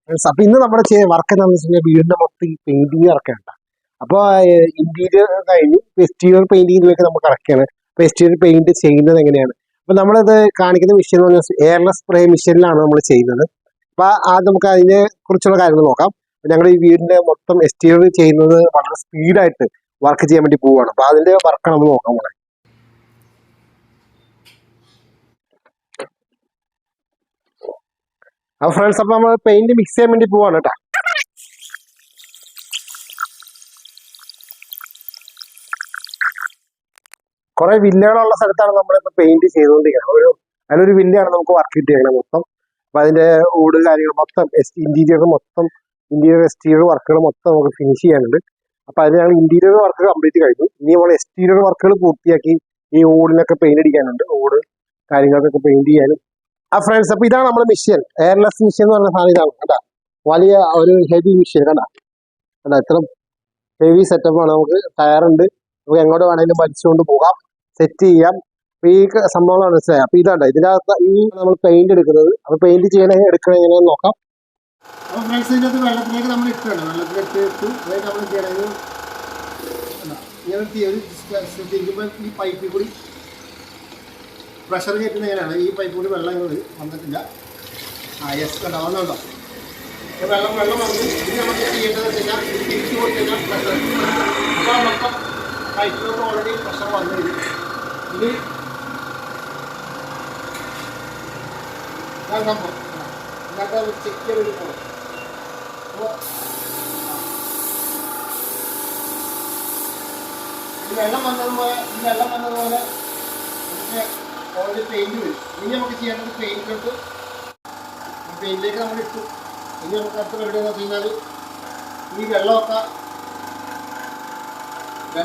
അപ്പൊ ഇന്ന് നമ്മുടെ വർക്ക് എന്താണെന്ന് വെച്ച് കഴിഞ്ഞാൽ വീടിന്റെ മൊത്തം ഈ പെയിന്റിങ് ഇറക്കാനുണ്ട്. അപ്പൊ ഇന്റീരിയർ കഴിഞ്ഞു എക്സ്റ്റീരിയർ പെയിന്റിങ്ങിലേക്ക് നമുക്ക് ഇറക്കുകയാണ്. അപ്പൊ എക്സ്റ്റീരിയർ പെയിന്റ് ചെയ്യുന്നത് എങ്ങനെയാണ്? അപ്പൊ നമ്മളിത് കാണിക്കുന്ന മെഷീൻ എന്ന് പറഞ്ഞാൽ എയർലെസ് സ്പ്രേ മെഷീനിലാണ് നമ്മൾ ചെയ്യുന്നത്. അപ്പൊ ആദ്യം നമുക്ക് അതിനെ കുറിച്ചുള്ള കാര്യങ്ങൾ നോക്കാം. ഞങ്ങൾ ഈ വീടിന്റെ മൊത്തം എക്സ്റ്റീരിയർ ചെയ്യുന്നത് വളരെ സ്പീഡായിട്ട് വർക്ക് ചെയ്യാൻ വേണ്ടി പോവുകയാണ്. അപ്പൊ അതിന്റെ വർക്കാണ് നമ്മൾ നോക്കാൻ പോകുന്നത്. അപ്പൊ ഫ്രണ്ട്സ്, അപ്പൊ നമ്മൾ പെയിന്റ് മിക്സ് ചെയ്യാൻ വേണ്ടി പോവാണ് കേട്ടോ. കുറെ വില്ലകളുള്ള സ്ഥലത്താണ് നമ്മളിപ്പോ പെയിന്റ് ചെയ്തുകൊണ്ടിരിക്കുന്നത്. അതിലൊരു വില്ലയാണ് നമുക്ക് വർക്ക് കിട്ടിയേക്കുന്നത് മൊത്തം. അപ്പൊ അതിന്റെ ഓട് കാര്യങ്ങൾ മൊത്തം ഇന്റീരിയർ എക്സ്റ്റീരിയർ വർക്കുകൾ മൊത്തം നമുക്ക് ഫിനിഷ് ചെയ്യാനുണ്ട്. അപ്പൊ അതിന് ഞങ്ങൾ ഇന്റീരിയർ വർക്ക് കംപ്ലീറ്റ് കഴിഞ്ഞു. ഇനി നമ്മൾ എക്സ്റ്റീരിയർ വർക്കുകൾ പൂർത്തിയാക്കി ഈ ഓടിനൊക്കെ പെയിന്റ് അടിക്കാനുണ്ട്. ഓട് കാര്യങ്ങൾക്കൊക്കെ പെയിന്റ് ചെയ്യാനും. ആ ഫ്രണ്ട്സ്, അപ്പൊ ഇതാണ് നമ്മുടെ മെഷീൻ. എയർലെസ് മെഷീൻ എന്ന് പറഞ്ഞ സാധനം ഇതാണ് കേട്ടാ. വലിയ ഒരു ഹെവി മെഷീൻ കണ്ടാ. ഇത്ര ഹെവി സെറ്റപ്പ് ആണ്. നമുക്ക് ടയറുണ്ട്. നമുക്ക് എങ്ങോട്ട് വേണമെങ്കിലും വലിച്ചുകൊണ്ട് പോകാം, സെറ്റ് ചെയ്യാം. അപ്പൊ ഈ സംഭവങ്ങളാണ് മനസ്സിലായി. അപ്പൊ ഇതാണ് ഇതിനകത്ത് ഈ നമ്മൾ പെയിന്റ് എടുക്കുന്നത്. അപ്പൊ പെയിന്റ് എടുക്കണ എങ്ങനെയാന്ന് നോക്കാം. അപ്പൊ ഫ്രണ്ട്സ്, ഇതിനകത്ത് വെള്ളത്തിലേക്ക് നമ്മൾ ഇട്ടാണ്. വെള്ളത്തിലിട്ട് നമ്മൾ ചെയ്യണത് ഇങ്ങനെ ഈ പൈപ്പിൽ കൂടി പ്രഷർ കയറ്റുന്ന എങ്ങനെയാണ്. ഈ പൈപ്പ് കൂടി വെള്ളം ഇങ്ങോട്ട് വന്നിട്ടില്ല. യെസ് കണ്ടോ, വന്നുണ്ടോ? വെള്ളം വന്ന് ഇത് നമുക്ക് ചെയ്യേണ്ടത് വെച്ചാൽ തിരിച്ചു കൊടുത്തുകഴിഞ്ഞാൽ പ്രഷർ അപ്പോൾ മൊത്തം പൈപ്പിലോട്ട് ഓൾറെഡി പ്രഷർ വന്നു കഴിഞ്ഞു. ഇനി സംഭവം ഇതിനകത്ത് ചെക്ക് ചെയ്ത് വേണ്ടി പോകണം. അപ്പോൾ ഈ വെള്ളം വന്നതുപോലെ നമുക്ക് ഓൾറെഡി പെയിന്റ് വരും. ഇനി നമുക്ക് ചെയ്യേണ്ടത് പെയിന്റിലേക്ക് നമ്മൾ ഇട്ടു. ഇനി നമുക്ക് അടുത്ത പരിപാടി എന്ന് വെച്ച് കഴിഞ്ഞാൽ ഈ വെള്ളം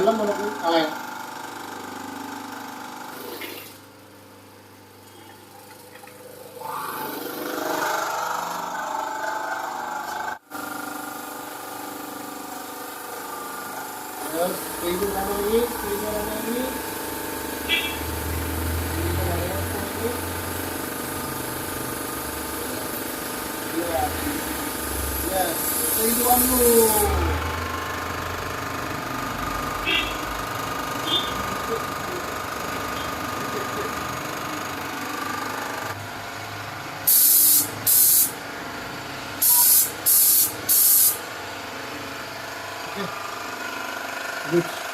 നമുക്ക് കളയാം. ഇത് വന്നു. Okay.